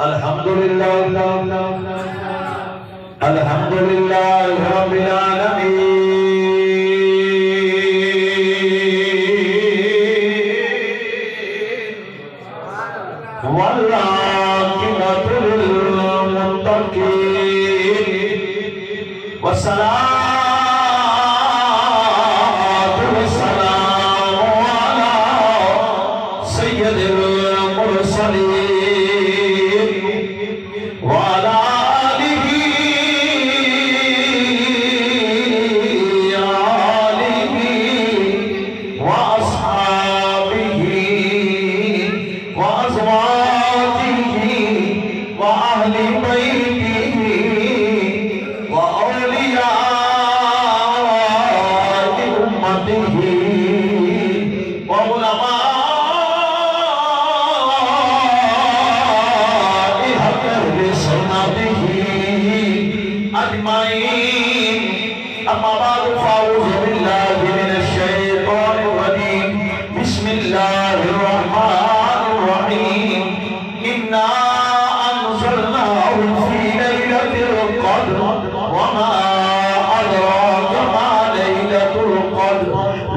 الحمدللہ الحمدللہ رب العالمین والعاقبۃ للمتقین والصلاة والسلام علی سید المرسلین وعلى آله وأصحابه وأزواجه وأهل بيته وأولياء أمته وعلماء أهل سنته أجمعين. أما بعد فأعوذ بالله من الشيطان الرجيم. بسم الله الرحمن الرحيم. إنا أنزلناه في ليلة القدر وما أدراك ما ليلة القدر.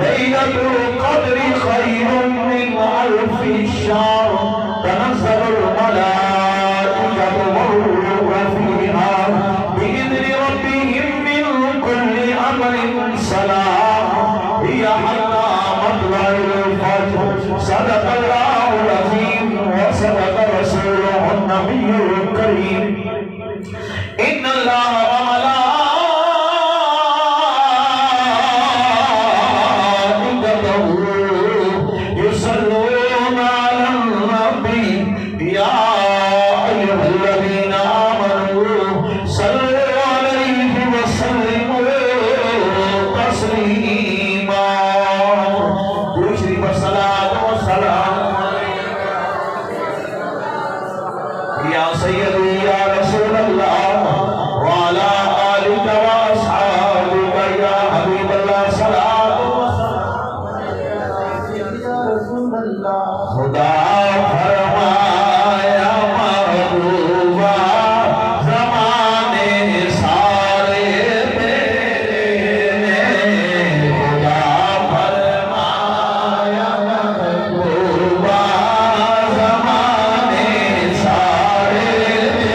ليلة القدر خير من ألف شهر. تنزل الملائكة والروح فيها بإذن ربهم من كل أمر سلام هي حتى مطلع الفجر. صدق الله العظيم وصدق رسوله النبي الكريم. إن الله وملائكته يصلون على النبي يا أيها الذين آمنوا صلوا عليه وسلموا تسليما. دوسری الصلاة والسلام يا سيدي يا رسول الله وعلى آلك وأصحابك يا حبيب الله. صلاة خدا فرمایا محبوبہ زمانے سارے تیرے. خدا فرمایا محبوبہ زمانے سارے تیرے.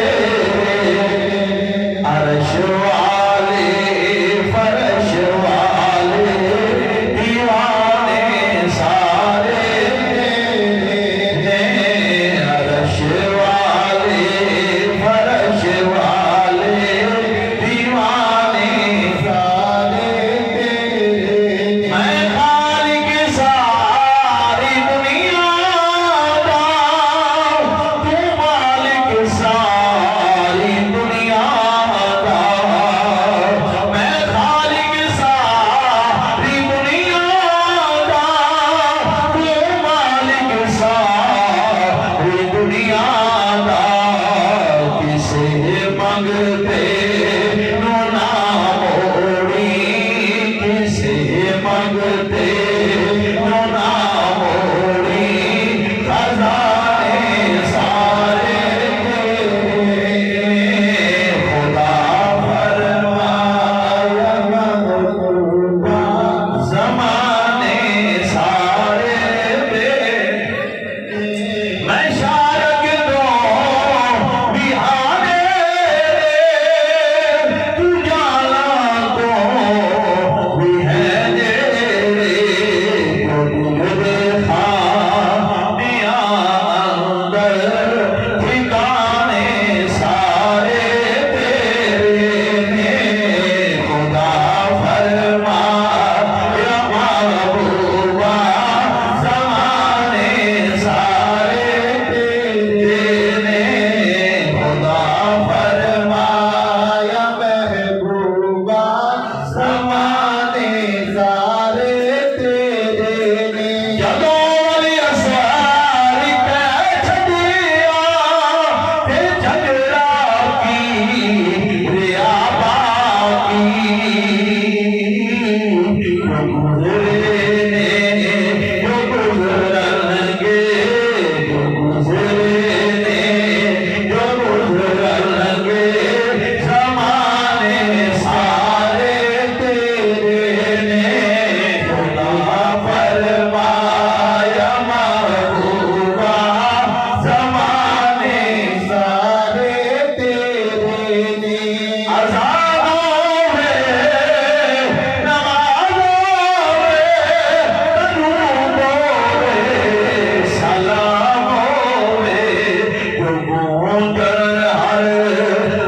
گونجن ہر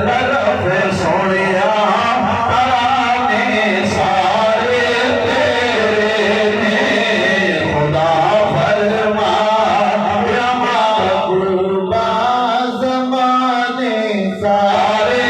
طرف سونیا ترانے سارے تیرے نے خدا فرما یا محبوبہ زمانے سارے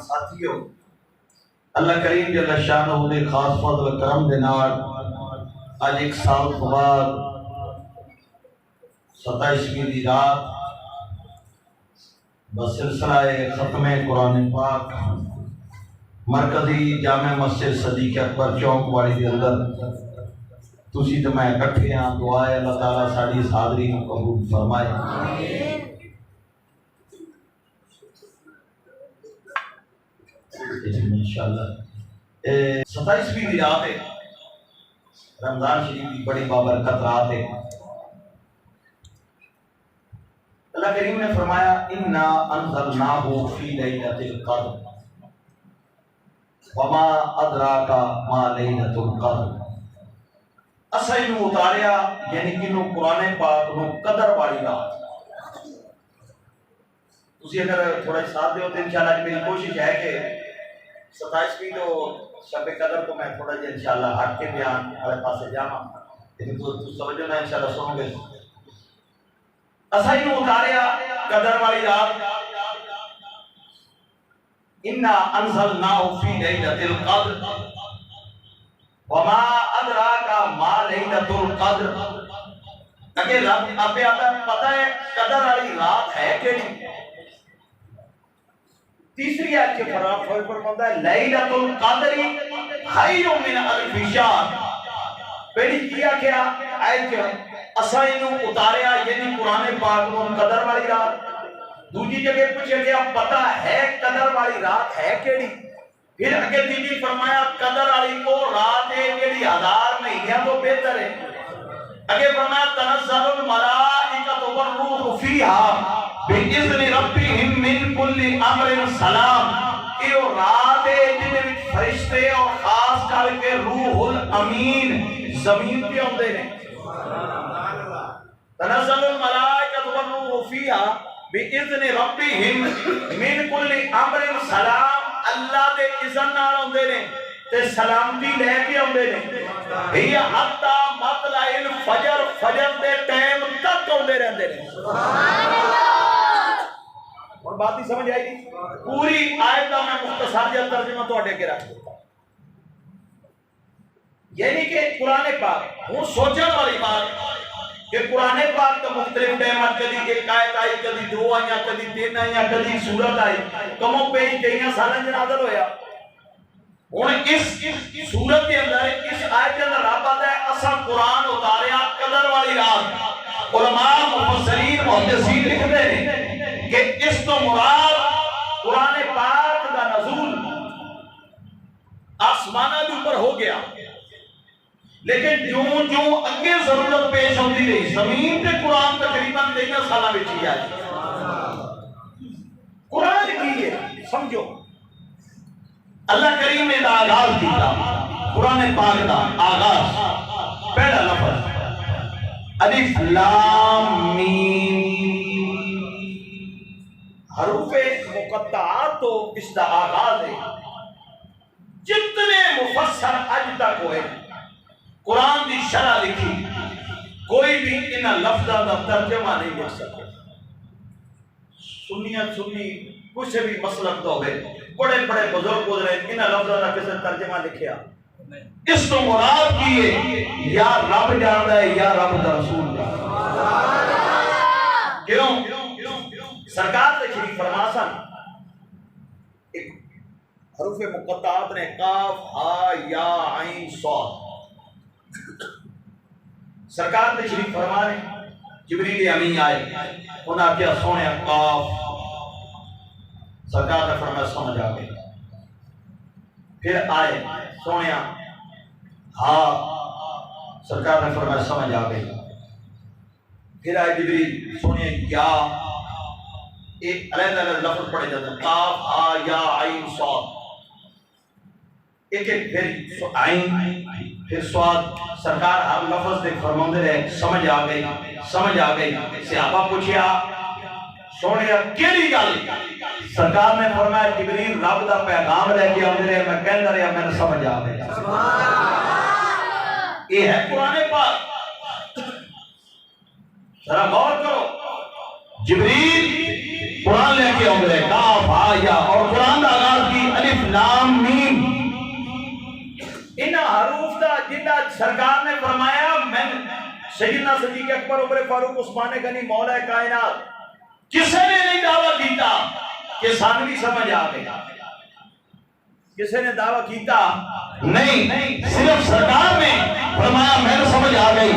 ساتھیوں، اللہ کریم جل شانہ دے خاص فضل و کرم دے نال آج ایک سال بعد 27ویں دی رات بسلسلہ ختم قرآن پاک مرکزی جامع مسجد صدیق اکبر چوک والی دے اندر تسی تے میں اکٹھے ہاں، دعا ہے اللہ تعالیٰ ساڈی اس حاضری کو قبول فرمائے۔ انشاءاللہ 27ویں دی رات ہے، رمضان شریف کی بڑی بابرکت رات ہے۔ اللہ کریم نے فرمایا انا انزلناہ فی لیلۃ القدر وما ادراک ما لیلۃ القدر۔ اساں نو اتاریا یعنی کہ نو قرآن پاک نو قدر والی رات۔ تسی اگر تھوڑا ساتھ دیو تو انشاءاللہ میری کوشش ہے کہ 27ویں تو شب قدر کو میں تھوڑا جا انشاءاللہ ہٹ کے بیان والے پاسے جاواں، لیکن تو سمجھو نا انشاءاللہ سنو گے۔ اساں نو اتاریا قدر والی رات، انا انزلناہ فی لیلۃ القدر وما ادراک ما لیلۃ القدر۔ کہ رب آپ پتہ ہے قدر والی رات ہے کیڑی؟ تیسری آیت کے فرماتا ہے لیلۃ القدر خیر من الف شہر۔ پہلی کیا کیا آیت کے اساں نو اتاریا یعنی قرآن پاک نو قدر والی رات۔ دوسری جگہ پوچھا گیا پتہ ہے قدر والی رات ہے کیڑی؟ پھر اگے تیجی فرمایا قدر والی وہ رات ہے جیڑی 1000 مہینیاں تو بہتر ہے۔ اگے فرمایا تنزل الملائکۃ والروح فیہا بِإِذْنِ رَبِّهِمْ مِنْ كُلِّ أَمْرٍ سَلَام۔ یہ رات ہے جن میں فرشتے اور خاص کر کے روح الامین زمین پہ ہوندے نے۔ تنزل الملائکۃ والروح فیہا بِإِذْنِ رَبِّهِمْ مِنْ كُلِّ أَمْرٍ سَلَام۔ اللہ دے اذن نال ہوندے نے تے سلامتی لے کے ہوندے نے۔ ہی حتی مطلع الفجر، فجر دے ٹائم تک ہوندے رہندے نے۔ سبحان اللہ۔ اور بات ہی سمجھ آئی گی؟ پوری آیت کا میں مختصر جا ترجمہ تو اٹھے کے رکھ دیتا ہوں۔ یعنی کہ قرآن پاک وہ سوچنے والی بات کہ قرآن پاک تو مختلف ٹائمات کدی ایک آیت آئی، کدی 2 آئیاں، کدی 3 آئیاں، کدی سورت آئی، کموں پہ ہی کئیاں سالن جنازل ہویا۔ اور اس سورت کے اندر اس آیت کے اندر رب آتا ہے اساں قرآن اتاریا قدر والی رات۔ علماء مفسرین محدثین لکھتے ہیں کہ اس تو مراد قرآن پاک کا نزول آسمانہ کے اوپر ہو گیا، لیکن جوں جوں اگے ضرورت پیش ہوتی رہی زمین تے قرآن تقریباً 3 سالہ وچ ہی آئی۔ قرآن کی ہے سمجھو، اللہ کریم نے آغاز کیا قرآن پاک کا آغاز، پہلا لفظ الف لام میم، حروف مقطعات تو اس کا آغاز ہے۔ جتنے مفسر اج تک ہوئے قرآن دی شرح لکھی، کوئی بھی ان لفظوں کا ترجمہ نہیں لکھ سکتا۔ سنیت سنی کچھ بھی مسلک تو ہوئے بڑے بڑے بزرگ گزرے انہاں لفظوں کا کسی ترجمہ لکھیا اس تو مراد کیے یا رب جاندا ہے یا رب دا رسول کیوں سرکار تشریف فرما سن ایک حروف مقطعات نے قاف ہا یا عین صاد سرکار تشریف فرما نے جبریل امین آئے انہاں کیا سونے قاف سرکار نے فرمایا سمجھ آ گئی پھر آئے سونے ہاں سرکار نے فرمایا سمجھ آ گئی پھر آئے جبریل سونے یا ایک علیحدہ علیحدہ لفظ پڑھے جاتے ہیں قاف ہا یا عین صاد ایک ایک پھر عین پھر صاد سرکار ہر لفظ دے فرماندے رہے سمجھ آ گئی صحابہ پوچھیا سونے کیڑی گل سرکار نے فرمایا جبریل رب دا پیغام لے کے آندے رہے میں کہندا رہیا میں سمجھ آ گئی یہ ہے قرآن پاک ذرا غور کرو جبریل قرآن لے کے آندے رہے کاف ہا یا اور قرآن دا آغاز کی الف لام میم انہاں حروف دا جنہ سرکار نے فرمایا میں سیدنا صدیق اکبر عمر فاروق عثمان غنی مولا کائنات کسے نے نہیں دعویٰ کیتا کہ سان بھی سمجھ آ گئی کسے نے دعویٰ کیتا نہیں صرف سرکار نے فرمایا میں نے سمجھ آ گئی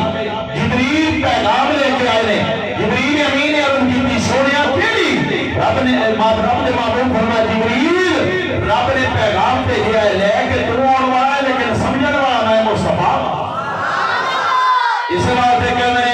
جبریل پیغام لے کے آئے جبریل امین نے عرض کی سونیا کیڑی رب نے معلوم فرمایا جبریل رب نے پیغام بھیجا ہے لے کے تو آن والا ہے لیکن سمجھنے والا میں مصطفیٰ اس واسطے کہنے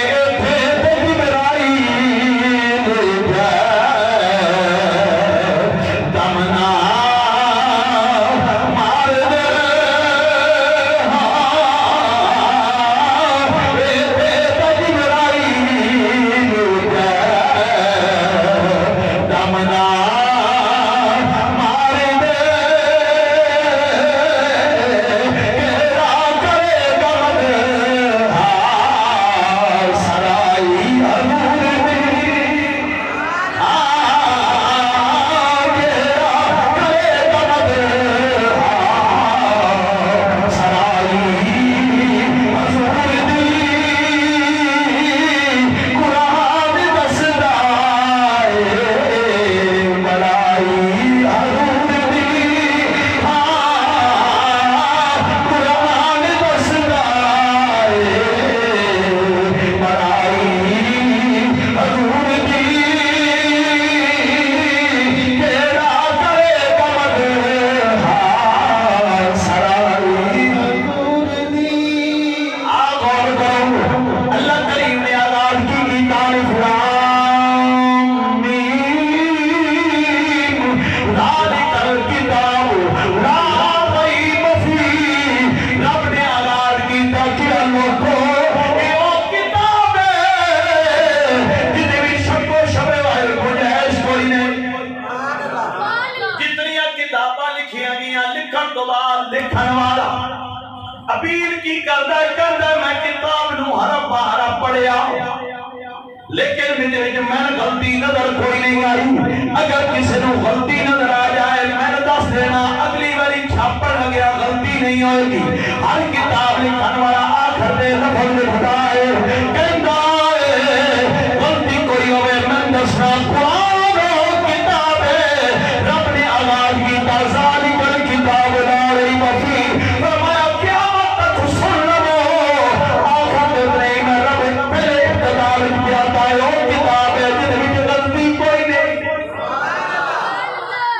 اپیل کی کردہ میں کتاب نو حرف حرف پڑھیا لیکن میں غلطی نظر کوئی نہیں آئی اگر کسی نو غلطی نظر آ جائے میں دس دینا اگلی باری چھاپڑ لگیا غلطی نہیں ہوئے گی ہر کتاب لکھن والا آخر دے لفظ لکھتا ہے کہندا ہے غلطی کوئی ہوئے میں دسنا قرآن کتاب ہے رب نے آغاز کی تازالی کر کتاب لا ریب فیہ فرمایا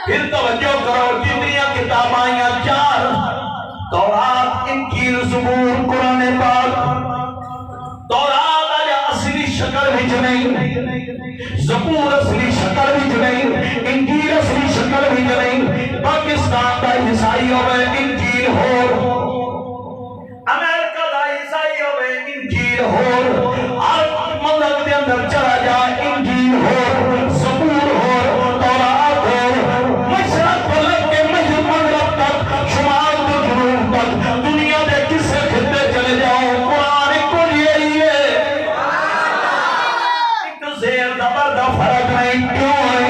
پھر توجہ کرو جتنیاں کتاب آئیاں چار تورات انجیل زبور قرآن پاک تورات آجا اصلی شکل بھی نہیں زبور اصلی شکل بھی نہیں انجیل اصلی شکل بھی نہیں پاکستان دا عیسائی ہوئے انجیل ہو امریکہ دا عیسائی ہوئے انجیل ہو ہر ملک دے اندر چلا جا انجیل ہو زبور ہو تورات ہو مشرق ملک کے مغرب تک شمال تو جنوب تک دنیا دے کسے خطے چلے جاؤ قرآن کو یہی ہے ایک زیر زبر دا فرق نہیں کیوں ہے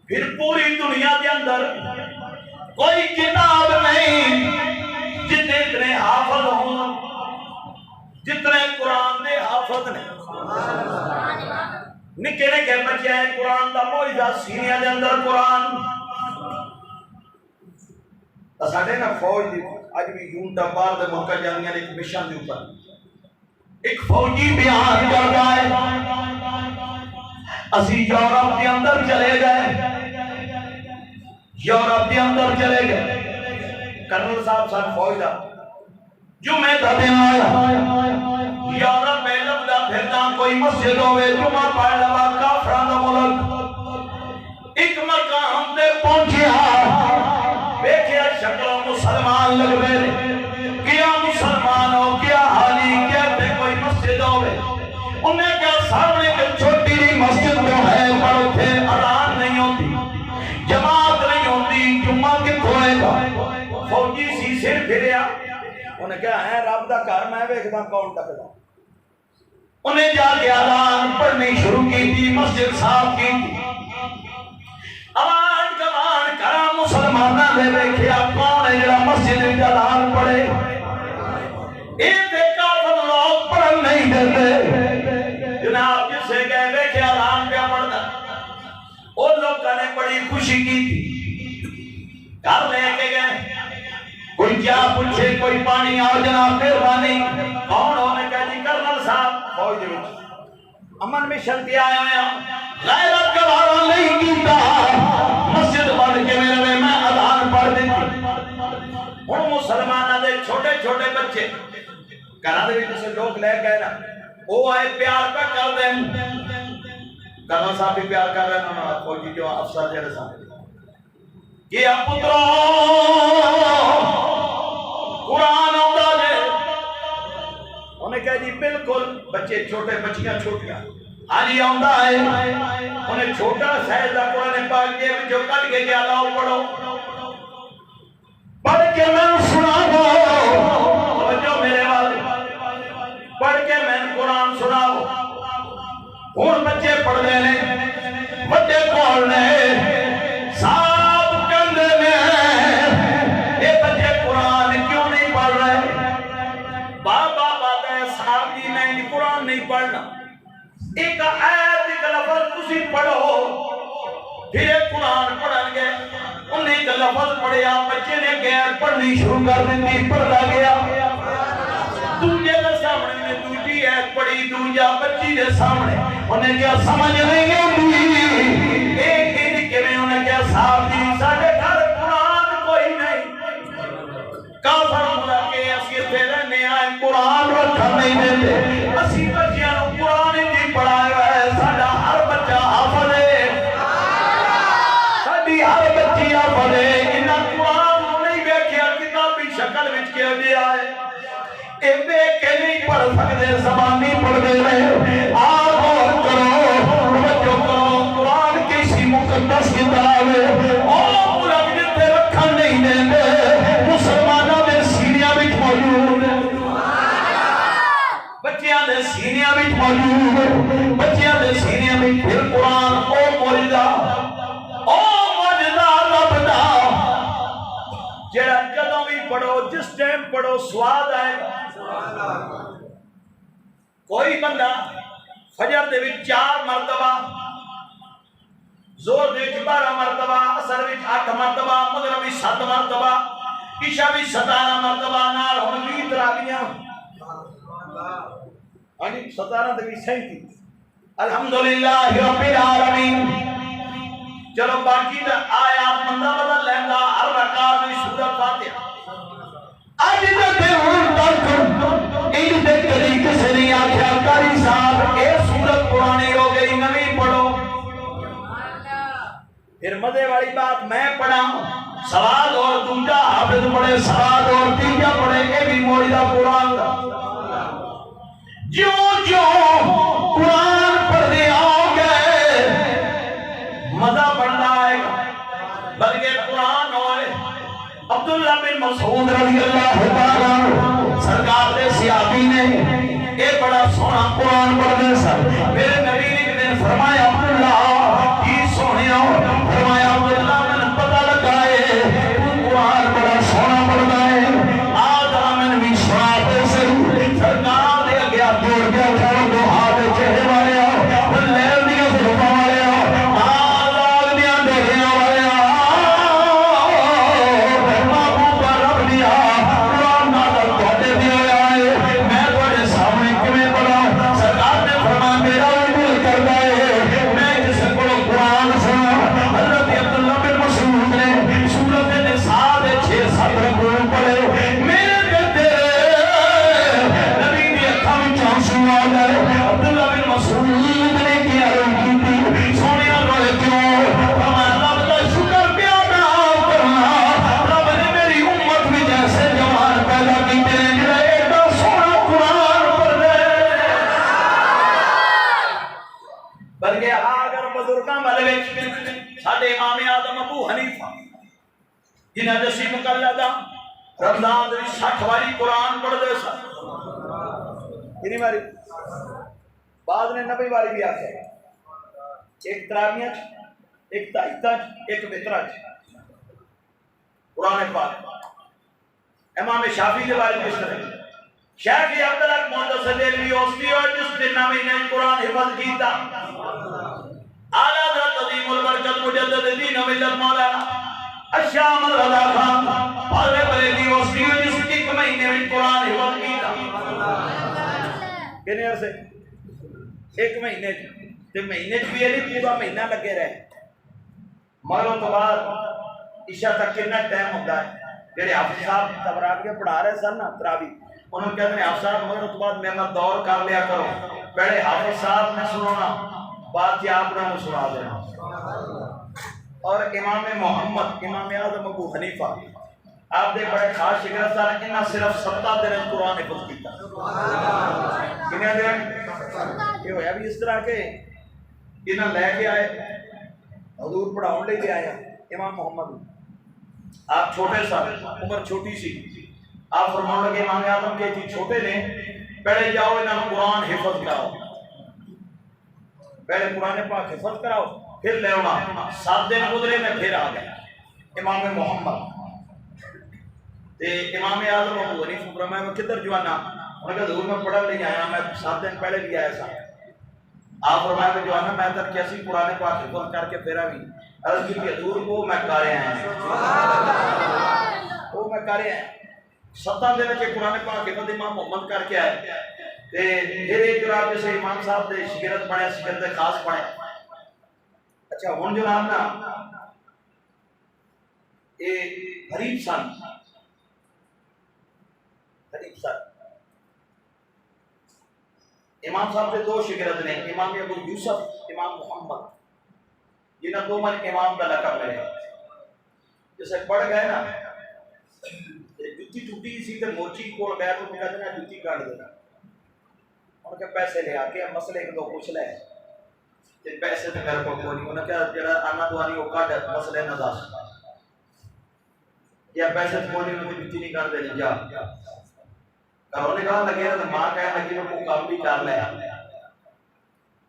پھر پوری دنیا کے اندر کوئی کتاب نہیں جتنے اتنے حافظ ہوں جتنے قرآن دے حافظ نے. نکے نکے بچے ہیں قرآن دا معجزہ سینے دے اندر قرآن. ساڈے نا فوج دی اج بھی یونٹا باہر دے ملک جانیاں ایک مشن دے اوپر ایک فوجی بیان کردا ہے. اسی یورپ کے اندر چلے گئے یورپ کے اندر چلے گئے. کرنل صاحب سن فوج دا جمعے دا دن آیا یورپ میں لبدا پھردا کوئی مسجد ہوئے جمعہ پڑھ لوا کافراں دا ملک. ایک مقام تے پہنچیا ویکھیا شکل مسلمان لگ رہے کیا مسلمان ہو کیا حالی کیا تے کوئی مسجد ہوئے. انہیں کیا سامنے ایک چھوٹی سی مسجد جو ہے پر اتنے اذان نہیں ہوتی جماعت نہیں ہوتی جمعہ کتھوں ہوئے گا. فوجی سی سر پھریا انہیں کہا ہے رب دا گھر میں ویکھدا کون ٹکدا. انہیں جا کے اذان پڑھنی شروع کی تھی مسجد صاف کی تھی. آوان کمان کرا مسلمانہ دے ویکھیا کون ہے جڑا مسجد وچ اذان پڑھے. ایک کافر لوگ پڑھن نہیں دیتے. جناب جسے گئے ویکھیا اذان پہ پڑھنا ان لوگوں نے بڑی خوشی کی تھی. گھر لے کے گئے کوئی کیا پوچھے کوئی پانی آؤ جناب مہربانی کون ہونے کہا جی کرنل صاحب فوج وچ امن مشن پہ آیا ہوں غیرت گوارا نہیں کیتا مسجد پڑھ کے میرے میں اذان پڑھ دیتی. ہن مسلماناں دے چھوٹے چھوٹے بچے گھراں دے وچ سے لوگ لے گئے نا وہ آئے پیار پہ کر دیں. کرنل صاحب بھی پیار کر رہے ہیں فوجی جو افسر جڑے سامنے کیا پترو قرآن آتا ہے. انہیں کہا جی بالکل بچے چھوٹے بچیاں چھوٹیاں آلی آتا ہے. انہیں چھوٹا سائز دا قرآن پاک کے جو کٹ کے کیا لاؤ پڑھو پڑھ کے میں سناؤ جو میرے والے پڑھ کے میں قرآن سناؤ. ہوں بچے پڑھ دے نے بڑے کول نے صاحب کندے نے یہ بچے قرآن کیوں نہیں پڑھ رہے. بابا بابا صاحب جی نہیں قرآن نہیں پڑھنا. ایک آیت ایک لفظ تسی پڑھو پھر قرآن پڑھن گے. انہیں ایک لفظ پڑھیا بچے نے غیر پڑھنی شروع کر دی پڑھتا گیا. دوجے دے سامنے نے دوجی ایت پڑھی دوجا بچی دے سامنے انہیں کیا سمجھ نہیں ہوتی. ایک دن کے میں انہیں کیا صاحب دی ساڑھے گھر قرآن کوئی نہیں کافر ملا کے اسی تھے رہنے آئے قرآن رکھا نہیں دیتے. اسی بچیاں نو قرآن ہی پڑھائے ہوئے ساڑھا ہر بچہ حافظ ہے ساڑھی ہر بچی حافظ ہے. انہاں قرآن نہیں بیکھیا کتابی شکل وچ کیا دیا ہے اے دیکھ کے نہیں پڑھ سکتے زبانی پڑھ دے رہے. آپ اور کرو توجہ کرو قرآن کسی مقدس کتاب ہے اور ملک جتے رکھا نہیں دے مسلمانوں دے سینیاں وچ موجود بچیاں دے سینیاں وچ موجود بچیاں دے سینیاں وچ پھر قرآن او معجزہ رب دا جڑا جدوں بھی پڑھو جس ٹائم پڑھو سواد آئے گا. کوئی بندہ فجر دے وچ 4 مرتبہ زور دے وچ 12 مرتبہ عصر وچ 8 مرتبہ مغرب وچ 7 مرتبہ عشاء وچ 17 مرتبہ نال ہن 20 تراویحاں ہاں جی 17 تے 37 الحمدللہ رب العالمین. چلو باقی دا آیات بندہ بدل لیندا ہر رکعت وچ سورۃ فاتحہ اج دے ہن تک ان دے کلی کسے نہیں آکھیا قاری صاحب اے سورت پرانی ہو گئی نویں پڑھو. پھر مزے والی بات میں پڑھا سواد اور دوجا حافظ پڑھے سواد اور تیجا پڑھے اے بھی معجزہ قرآن دا. جو جو قرآن پڑھنے آؤ گے مزہ بڑھنا آئے گا. بلکہ قرآن ہوئے عبداللہ بن مسعود رضی اللہ تعالیٰ سرکار دے صحابی نے اے بڑا سونا قرآن پڑھنے سر میرے نبی نے فرمایا عبداللہ کی سونے فرمایا بزرگاں والے ساڈے امام اعظم ابو حنیفہ جنہاں دے سی مقلدہ رمضان دی 60 واری قرآن پڑھ دے سن. کتنی واری؟ بعض نے 90 واری بھی آکھے. ایک تراویح ایک تہجد ایک وتر قرآن پاک. امام شافعی کے بارے میں کس طرح شیخ عبداللہ محدث دہلوی اوسطی اور جس نے 9 مہینے قرآن حفظ کیتا اعلیٰ حضرت عظیم البرکت مجدد دین و ملت مولانا الشام الرضا خان حضرت بریلوی اوسطی اور جس نے 1 مہینے میں قرآن حفظ کیتا. کتنے عرصے؟ 1 مہینے تے مہینے بھی نہیں پورا مہینہ لگے رہے. مغرب تو بعد عشاء تک کتنا ٹائم ہوتا ہے؟ جڑے حافظ صاحب تراویح پڑھا رہے سن نا تراویح انہوں نے کہتے ہیں حافظ صاحب مغرب تو بعد میرا دور کر لیا کرو. پہلے حافظ صاحب نے سنانا بعد یہ آپ نے سنا دینا. اور امام محمد امام اعظم ابو حنیفہ آپ دے بڑے خاص شگرد سن. انہاں صرف 7 دن قرآن حفظ کیتا. کتنے دن؟ یہ ہویا بھی اس طرح کے انہاں لے کے آئے حضور پڑھاؤن لے کے آیا. امام محمد آپ چھوٹے سن عمر چھوٹی سی آپ فرمان لگے امام اعظم کے جی چھوٹے نے پہلے جاؤ انہاں قرآن حفظ کراؤ. پہلے قرآن پاک حفظ کراؤ پھر لے ہونا. 7 دن گزرے میں پھر آ گیا امام محمد تے امام اعظم ابو حنیفہ فرمایا میں کدھر جوانا؟ انہوں نے کہا حضور میں پڑھن نہیں آیا میں 7 دن پہلے بھی آیا تھا. آپ فرمایا کہ جوانا میں تر کیسی قرآن پاک حفظ کر کے پھر بھی عرض کی حضور کو میں کارے ہیں وہ میں کارے ہیں 7 دن کے قرآن پاک حفظ امام محمد کر کے آئے تے پھر ایک جناب جیسے امام صاحب دے شگرد پڑھے شگرد خاص پڑھے. اچھا ہن جناب نا اے غریب سن امام صاحب دے 2 شگرد نے امام ابو یوسف امام محمد جنہاں 2 من امام کا لقب ملے. جیسے پڑھ گئے نا جتی ٹوٹی سی تے موچی کول گیا تو کہتے ہیں جتی کاٹ دینا. انہوں نے پیسے لے آ کے مسئلے ایک 2 پوچھ لے تے پیسے تے میرے کو کوئی نہیں. انہوں نے کہا جڑا آنا دوانی وہ کاٹ مسئلے نہ دس یا پیسے کوئی نہیں انہوں نے جتی نہیں کاٹ دینی جا. گھروں نے کہا لگے تو ماں کہنے لگی وہ کام بھی کر لیا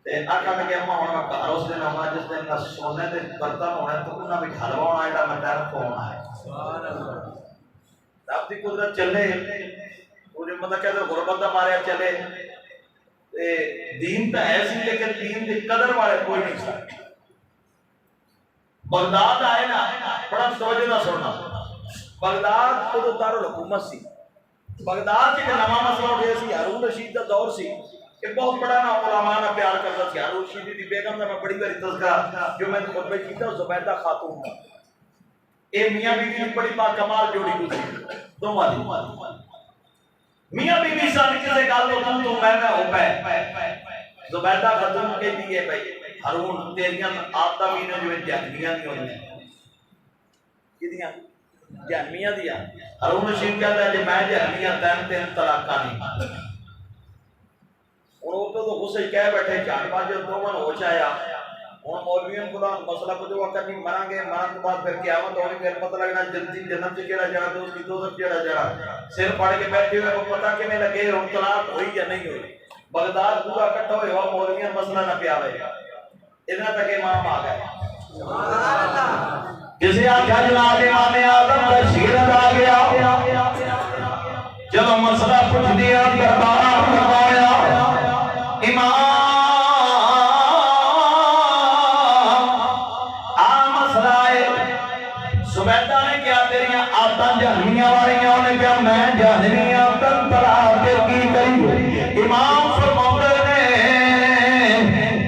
تے آکھا لگے اماں ہن میں گھر اس دن آنا جس دن سونے دے برتن ہونے تو انہاں بھی حلوا ہونا ایڈا میں ٹائم ہونا ہے. سبحان اللہ. رب دی قدرت چلے وہ جو مطلب کہتے غربت دا ماریا چلے دین تو ہے سی لیکن دین دی قدر والے کوئی نہیں سکتے. بغداد آئے نا بڑا توجہ نہ سننا. بغداد خود دارالحکومت سی. بغداد کے نواں مسئلہ اٹھے سی ہارون رشید دا دور سی. ایک بہت بڑا نا علماء نا پیار کرتا سی. ہارون رشید دی بیگم دا میں بڑی باری تذکرہ جو میں نے خطبہ کیتا زبیدہ خاتون دا. اے میاں بیوی کی بڑی با کمال جوڑی گزری دو والی. میاں بیوی سن کسے گل تو میں ہو پے زبیدہ خاتون کے دیے بھائی ہارون تیریاں آدتا بھی نے جو جہنمیاں دی ہوئی ہیں کدیاں جہنمیاں دیا. ہارون رشید کہتا ہے کہ میں جہنمیاں تین طلاقہ نہیں. اور تو غصے کہہ بیٹھے جان باجے 2 من ہو چایا ہوں مولویوں کو مسئلہ کو جو وقت نہیں مریں گے مرن کے بعد پھر قیامت ہونی پھر پتہ لگنا جنت سے کیڑا جڑا دوست کی دوست کیڑا جڑا سر پڑھ کے بیٹھے ہوئے کو پتہ کیویں لگے ہن طلاق ہوئی یا نہیں ہوئی. بغداد پورا اکٹھا ہوئے ہوا مولویوں مسئلہ نہ پیا ہوئے اتنا تک امام آ گئے. سبحان اللہ. کسی آخیا جناب امام اعظم کا شگرد آ گیا جب مسئلہ پوچھ دیا دربار فرمایا امام زبیدہ نے کیا تیریاں آتاں جہنمیاں والیاں نے کیا میں جہنمیاں تن طلاق کی کری. امام فرماتے نے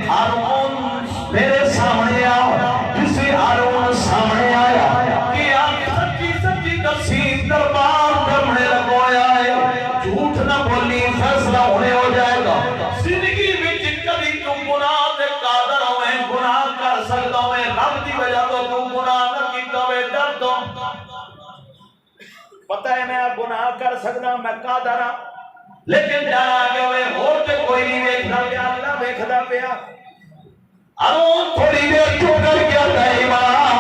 ہارون میرے سامنے آ. کسی ہارون سامنے آیا کہ آپ سچی سچی دسی دربار کرنے لگویا ہے جھوٹ نہ بولی فیصلہ ہونے ہو جائے گا. زندگی وچ کبھی تو گناہ دے قادر ہوئے گناہ کر سکتا ہوئے رب دی وجہ تو گناہ نہ کیتا ہوئے ڈر تو پتہ ہے میں گناہ کر سکتا میں قادر ہاں لیکن ڈر آ گیا ہوئے ہور تے کوئی نہیں ویکھدا پیا اللہ ویکھدا پیا. ہارون تھوڑی دیر چپ کر گیا تھا امام.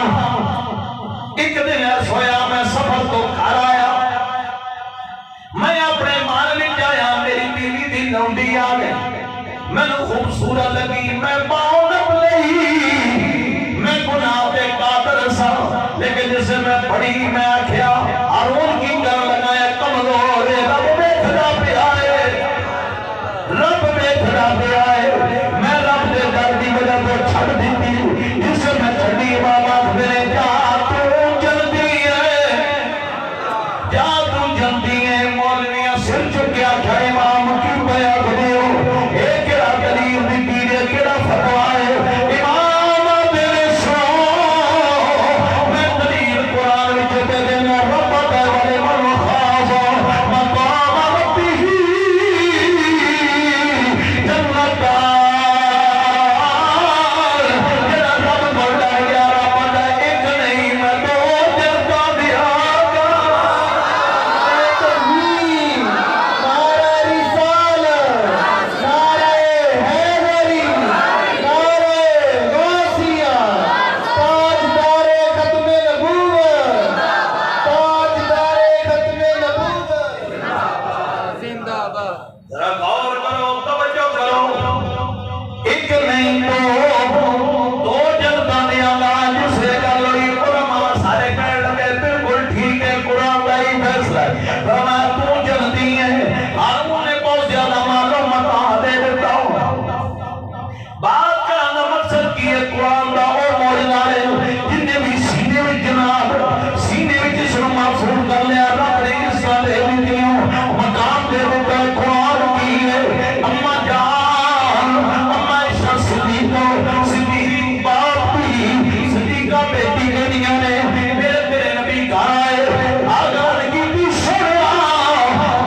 ایک دن سویا میں سفر تو گھر آیا, میں اپنے مال میں جایا, میری بیوی دی لونڈی آ گئی, میں نے خوبصورت لگی, میں پاؤں نپ لئی, میں گناہ پہ قادر سا, لیکن جسے میں پڑھی میں آکھیا ہارون کی کر لگایا کمزور ہے, رب میں کھڑا پہ آئے, رب میں کھڑا پہ آئے, میں رب دے در دی وجہ تو چھڑ دیتی, جسے میں چھڑی بابا میرے جا تو جلدی ہے, جا تو جلدی ہے. مولویاں سر چکیا کیا امام کی بیا بنے ہو, ایک کیڑا دلیل دی پیڑے کیڑا فتوا ہے, امام میرے سو میں دلیل قرآن وچ دے دینا, رب دے والے من خاف مقام ربی جنتا, جڑا رب کو ڈر گیا, رب دا ایک نہیں میں دو جنتا دیا گا. ذرا غور کرو, توجہ کرو, ایک نہیں دو جنتا دیا گا. جس سے گل ہوئی علماء سارے کہنے لگے بالکل ٹھیک ہے, قرآن کا ہی فیصلہ ہے, فرمایا تو جلدی ہے. ہارون نے بہت زیادہ معلومات دے دیتا ہوں, بات کرنے کا مقصد کی ہے قرآن کا اور موجودہ ہے, جن نے بھی سینے میں جناب سینے میں جس کو محفوظ کر لیا, رب نے اس کا دے دیوں مقام دے دیتا ہے. قرآن کی ہے اما جان, اما عائشہ صدیق باپ بھی, صدیقہ بیٹی کے دیا نے میرے نبی کہا ہے آگان کی بھی سنیا,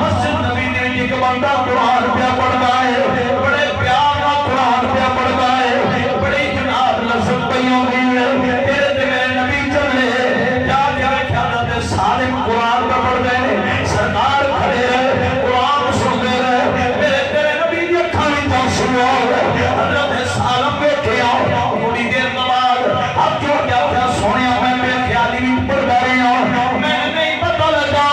مسجد نبی نے ایک بندہ قرآن پہ پڑھتا ہے, بڑے پیار کا قرآن پہ پڑھتا ہے, بڑی جناب لذت پہ ہوئی ہے, میرے نبی چلے جا جا خیالت سالم قرآن کا پڑھتے ہیں, سرکار کھڑے رہے قرآن سنتے رہے, میرے نبی نے کھائی تو سنو حضرت سالم بیٹھے آؤ, تھوڑی دیر کے بعد اب جو کیا سونے میں بے خیالی بھی پڑھ رہے ہوں, میں نہیں پتہ لگا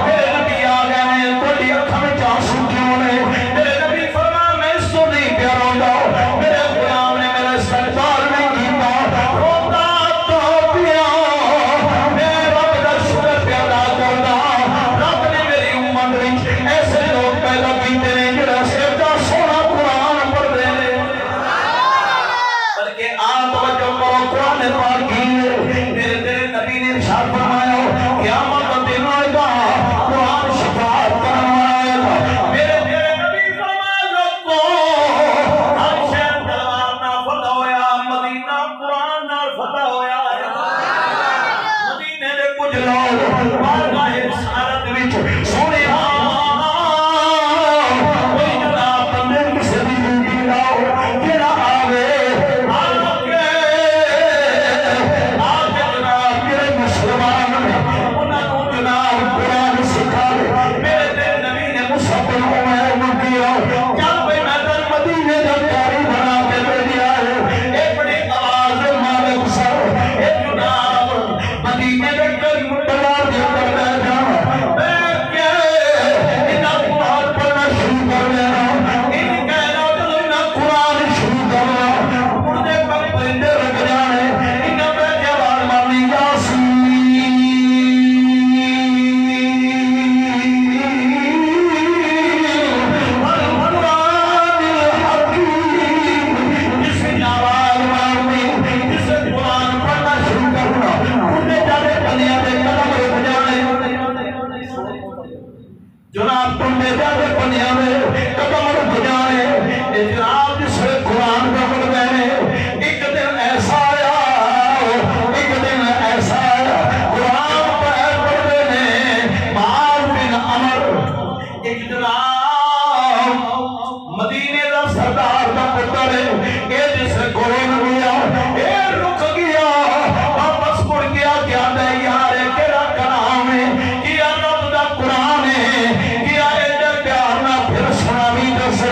میرے نبی آ گئے ہیں, تھوڑی اکھا میں آنسو کیوں نے, میرے نبی فرمایا میں اس کو نہیں پیاروں گا, میرے غلام نے میرا استقبال نہیں کیتا, روتا تو پیا, میں رب کا شکر پیدا کرتا, رب نے میری امت وچ ایسے لوگ پیدا کیتے ہیں جڑا سیدھا سونا قرآن پڑھتے ہیں. بلکہ آپ توجہ کرو, قرآن پاک کی میرے نبی نے ارشاد فرمایا قیامت کا دن آئے گا, قرآن شفاعت کرنے آئے گا. میرے نبی فرمایا لوگوں ہر شہر تلوار نہ فتح ہویا, مدینہ قرآن نہ فتح ہویا ہے. مدینے دے کچھ لوگ بارگاہ رسالت وچ سونے کوئی جناب بندے کسی بھی ڈیوٹی لاؤ, جڑا آوے آگے جناب میرے مسلمان میں انہاں کو جناب قرآن سکھاوے. میرے نبی نے مصحف عمر کیا, جب بھی میدان مدینے کا کاری بنا کے دے دیا ہے, ایک بڑی آواز مالک سر, ایک جناب مدینے کے کئی مطلع دے کر بیٹھ جاؤ, بیٹھ کے انہاں قرآن پڑھنا شروع کر دینا, ان کہنا جب انہاں قرآن شروع کرنا, مردے پر پرندے رکھ جانے, انہاں بیٹھے آواز مارنی یاسین والقرآن الحکیم, جس نے آواز مارنی, جس نے قرآن پڑھنا شروع کرنا, مردے جانے پنیاں دے قدم رکھ جانے, جناب تمہیں جانے پنیاں میں قدم رکھ جانے. جناب جس نے قرآن کا پڑھ گئے, ایک دن ایسا آیا, ایک دن ایسا آیا, قرآن پڑھ گئے معاذ بن عمر, ایک جناب مدینے کا سردار کا پتر ہے, یہ جس نے قرآن گیا, یہ رک گیا, واپس مڑ گیا, کیا دے یار کیڑا کلام ہے, کیا رب دا قرآن ہے, کیا ایڈے پیار نہ پھر سنا بھی دس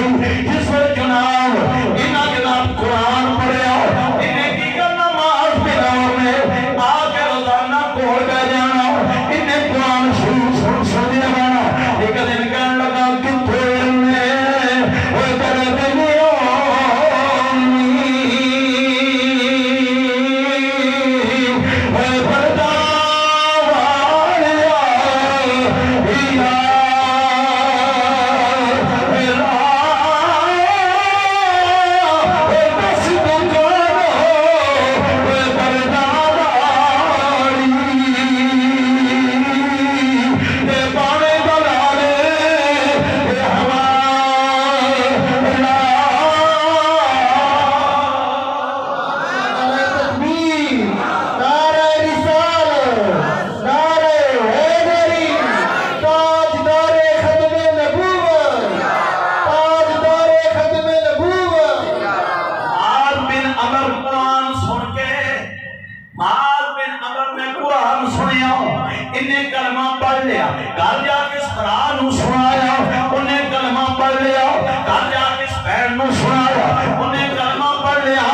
انہیں کلمہ پڑھ لیا، گھر جا کے اس بھرا نو سنایا، انہیں کلمہ پڑھ لیا، گھر جا کے اس بہن نو سنایا، انہیں کلمہ پڑھ لیا۔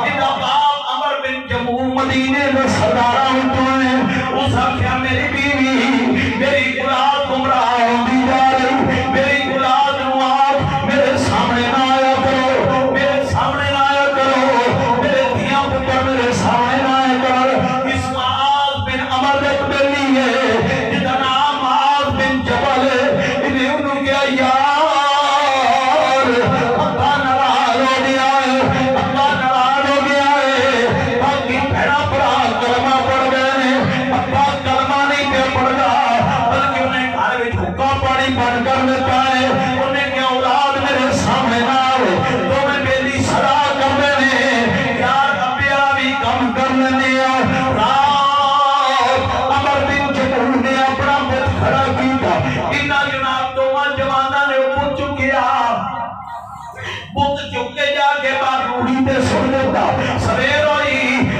ادا باپ عمر بن جموع مدینے میں سردارہ ہوتے ہیں، اس آخیا میری بیوی میری اولاد گمراہ ہوندی جا رہی، میری اولاد نو آپ میرے سامنے نہ آیا کرو، میرے سامنے نہ آیا کرو، میرے دھیاں پتر میرے سامنے نہ آیا کرو۔ اس معاذ بن عمر ایک بیلی ہے جدا نام معاذ بن جبل ہے، انہیں انہوں کیا یار اللہ ناراض ہو گیا ہے، اللہ ناراض ہو گیا ہے، باقی بھیڑا پڑا کلمہ پڑھ گئے ہیں، ابا کلمہ نہیں پہ پڑھ گا بلکہ انہیں گھر میں حکا پانی بن کر دیتا ہے، انہیں کیا اولاد میرے سامنے نہ آئے تو میں بیلی سرا کر دینے یار ابیا بھی کم کر لینے رات عمر بن جموع نے اپنا بت کھڑا کیتا، انہا جناب دوما جوانہ نے بت چکیا، بت چکے جا کے بعد روڑی تے سن دیتا، سویر ہوئی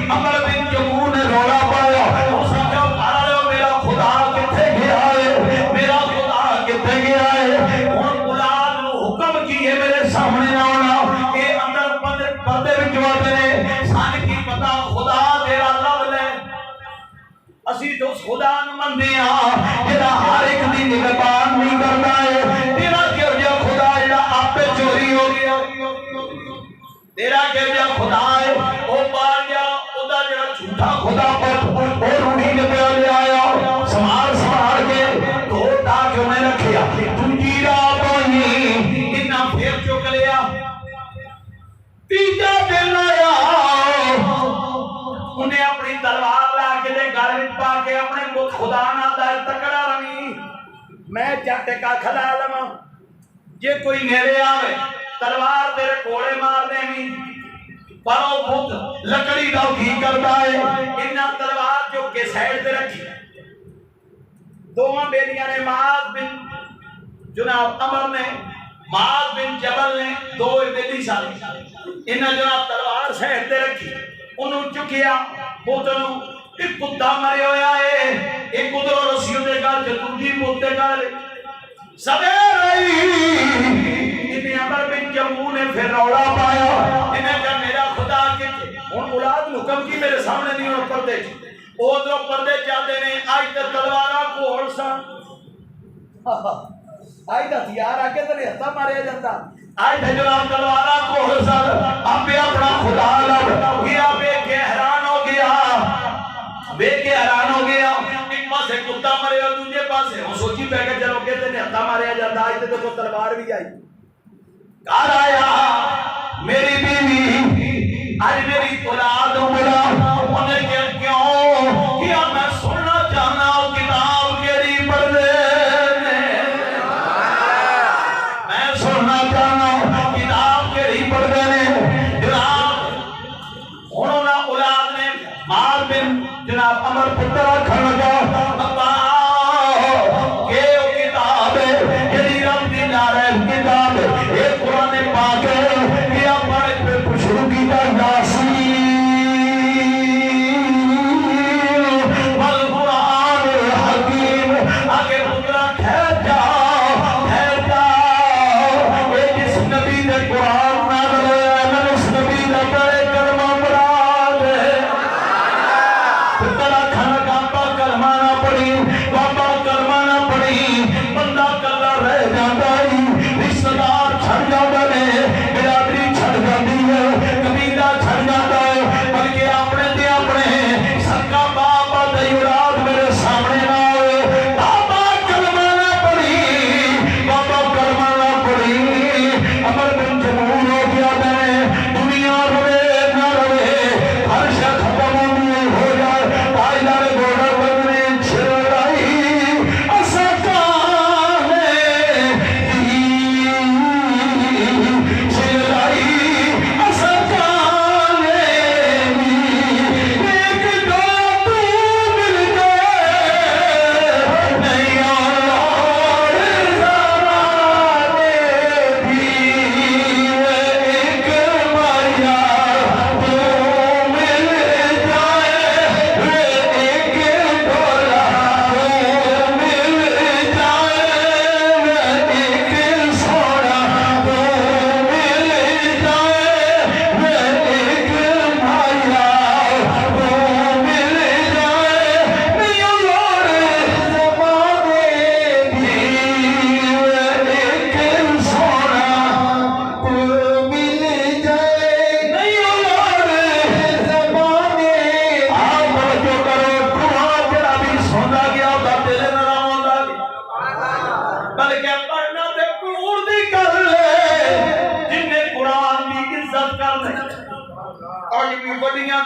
عمر بن جموع نے روڑا پایا، اس نے کہا پارا لو میرا خدا کتے گیا ہے، میرا خدا کتے گیا ہے، اور اولاد نو حکم کیے میرے سامنے نہ ہونا، کہ اندر پردے بچواتے نے سان کی پتا خدا تیرا لب لے، اسی تو اس خدا نو مندیاں جیڑا ہر ایک دی نگہبان نہیں کرتا ہے، تیرا کیوں جا خدا جیڑا آپ پہ چوری ہو گیا، تیرا کیوں جا خدا ہے او پار گیا، او دا جیڑا جھوٹا خدا پر او روڑی نے پہ لے آیا، سمار کے دو تا کیوں میں رکھیا، تجھی رات ہوئی انہا پھر چک لیا، تیجا دن آیا انہیں اپنی تلوار لا کے دے گھر وچ پا کے اپنے کو خدا نہ دائر تکڑا رہی، میں چاٹے کا کھلا لما جے کوئی نیرے آوے تلوار تیرے کوڑے مار دے گی، پر وہ بت لکڑی دا گھی کرتا ہے، انہاں تلوار جو کے سائڈ تے رکھی، دوواں بیلیاں نے معاذ بن جناب عمر نے معاذ بن جبل نے دو بیلی سالی، انہاں جناب تلوار سائڈ تے رکھی، انہوں چکیا بوتنوں ایک کتا مرے ہویا ہے، ایک ادھر رسیوں دے گا جتوجی بوتے گا سبیر رہی، انہیں عمر بن جموع نے پھر روڑا پایا، انہیں کہا میرا خدا کتے، ان اولاد حکم کی میرے سامنے نہیں اور پردے او دو پردے چاہتے نے آج تک تلوارہ کو ہرسا، آج تک ہتھیار آکے تلے ہتھا ماریا جاتا، آج تک جناب تلوارہ کو ہرسا، اب بھی اپنا خدا لب گیا، بے کے حیران ہو گیا، بے کے حیران ہو گیا، ایک پاسے کتا مرے اور دوجہ پاسے وہ سوچی پہ کہ چلو کہتے نے ہتھا ماریا جاتا، آج تک تو تلوار بھی آئی، کہا آیا میری بیوی آج میری اولاد ملا، انہیں کہا کیوں کیا میں سننا چاہنا ہوں کتاب کیری پڑھ دے، میں سننا چاہنا ہوں کتاب کیری پڑھ دے، جناب انہوں نے اولاد نے مال بن جناب عمر پترہ کھڑ گا، ابا کہ وہ کتاب ہے کیری رب دی نارائن کتاب ہے، ایک قرآن پاک ہے، کیا پڑھ پہ شروع کی تا یاسین والقرآن الحکیم، آگے پترہ ٹھہر جا اے جس نبی نے قرآن نازل ہے میں اس نبی نے بڑے کلمہ مراد ہے، پترہ کھانا کامپا کلمہ نہ پڑھی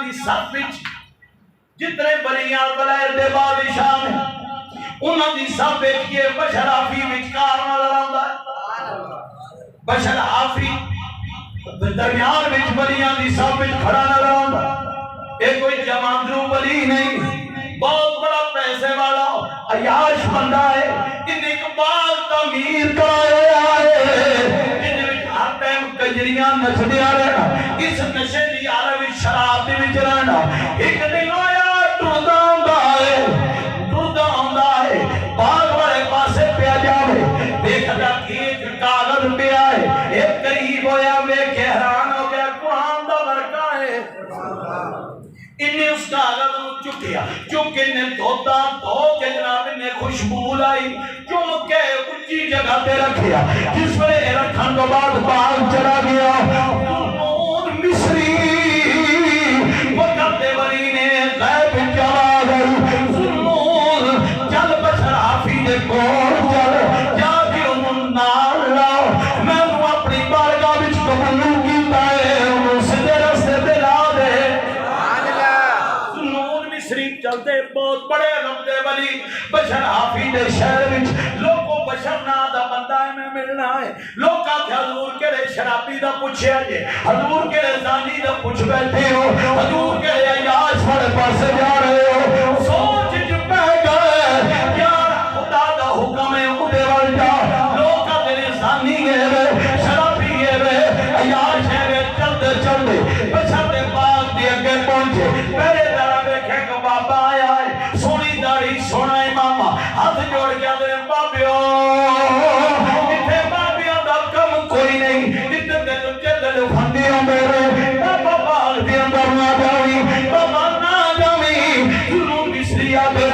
دی صف وچ جتنے بلیاں بلیر دے بادشاہ نے انہاں دی صف وچ یہ بشر حافی وچکار نظر آندا ہے بشر حافی درمیان وچ بلیاں دی صف وچ کھڑا نظر آندا اے کوئی جماندرو بلی نہیں بہت بڑا پیسے والا عیاش بندہ ہے ان اقبال تعمیر کرایا ہے ان ہر ٹائم کجریاں نچدیاں رہنا اس نشے دی عالم شراب دے وچ رہنا ایک دن ہویا ٹردا ہوندا ہے باغ والے پاسے پیا جاوے دیکھدا کہ ایک کاغذ پیا ہے ایک قریب ہویا ویکھ حیران ہو گیا قرآن دا ورقہ ہے انہیں اس کاغذ کو چکیا چونکہ انہیں دھوتا دھو کے جناب انہیں خوشبو لائی چونکہ اونچی جگہ تے رکھیا جس میں رکھن کو بعد باغ چلا گیا نون مصری وقت ولی نے غیب چلا گئی نون چل بشر حافی دے کول چل جا کے انہوں نال لاؤ میں انہوں اپنی بارگاہ وچ قبول کیتا ہے انہوں سدھے رستے تے لا دے چلتے بہت بڑے رمضے ولی بشر حافی دے شہر وچ لوگوں بشر نا دا بندہ ہے میں ملنا ہے لوگ کہتے حضور کے لئے شرابی دا پوچھے آجے حضور کے لئے زانی دا پوچھ بیٹھے ہو حضور کے لئے عیاش پڑے پاسے جا رہے ہو سوچ جب پہ گئے یار خدا دا حکم ہے اُدے وال جا لوگ کہتے لئے زانی ہے وے شرابی ہے وے عیاش ہے وے چلتے چلتے بشر دے باغ دے اگے پہنچے پہلے بابا آیا ہے سونی داڑھی سونا امامہ ہاتھ جوڑ کے دے بابیو اتھے بابیوں دا کم کوئی نہیں اتھے دے تجھے دل پھندیوں میرے بابا باغ دے اندر نہ جاوی بابا نہ جاوی جنون مصری آدھے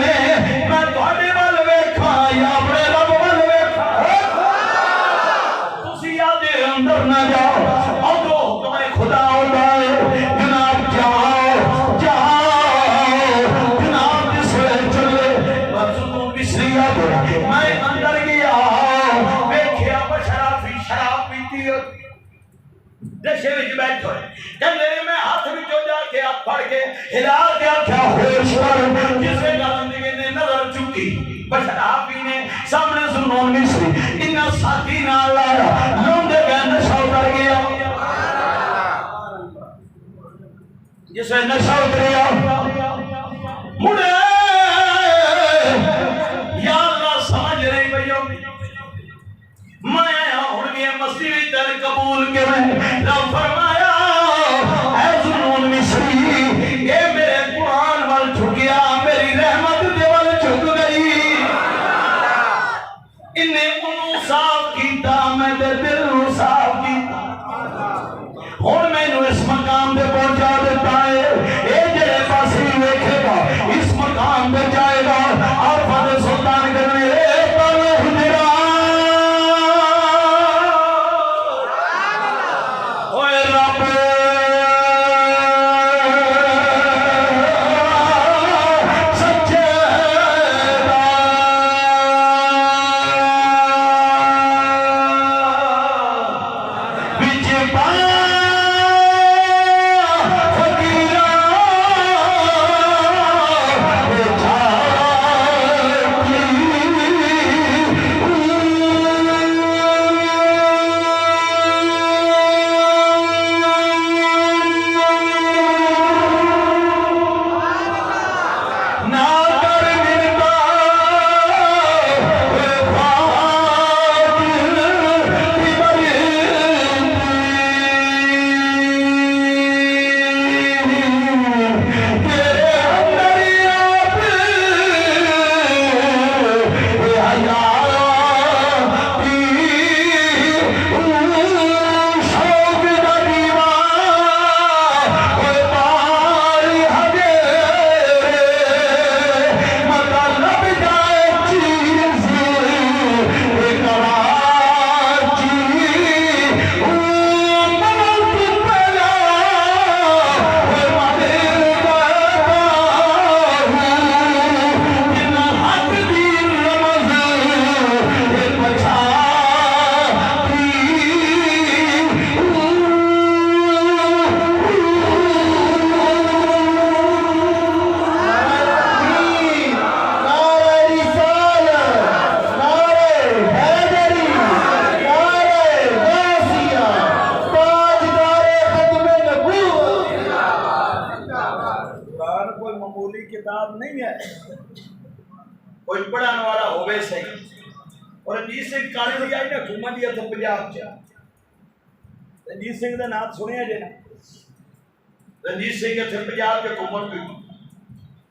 میں تھوڑے وال ویکھا یا اپنے رب وال ویکھا تسی آدھے اندر نہ جاؤ اور جو حکم خدا ہوتا ہے جناب جاؤ میں اندر گیا ویکھیا بشرافی شراب پیتی نشے وچ بیٹھے ہوئے کہندے میں ہاتھ وچوں جا کے آپ پھڑ کے ہلا کے آکھیا ہوش کر جسے زندگی نے نظر چکی بشرافی نے سامنے سنون مصری انہاں ساتھی نال لایا لوندے گئے نشہ اتر گیا جسے نشہ اتریا مڑے میں ہوں گیا مسیح در قبول کے میں رب فرمایا اے ظنون مصری اے میرے قرآن وال جھکیا میری رحمت دے وال جھک گئی انہیں انہوں صاف کیتا میں دے دل نو صاف کیتا اور میں نو اس مقام دے پہنچا دیتا ہے اے جڑے پاسی ویکھے گا اس مقام قرآن کوئی معمولی کتاب نہیں ہے، کوئی پڑھن والا ہوئے صحیح۔ اور رنجیت سنگھ کانے دی آئی نا گھومن دیا تو پنجاب چ رنجیت سنگھ دا نام سنیا جے نا، رنجیت سنگھ اتنے پنجاب کے گھومن پہ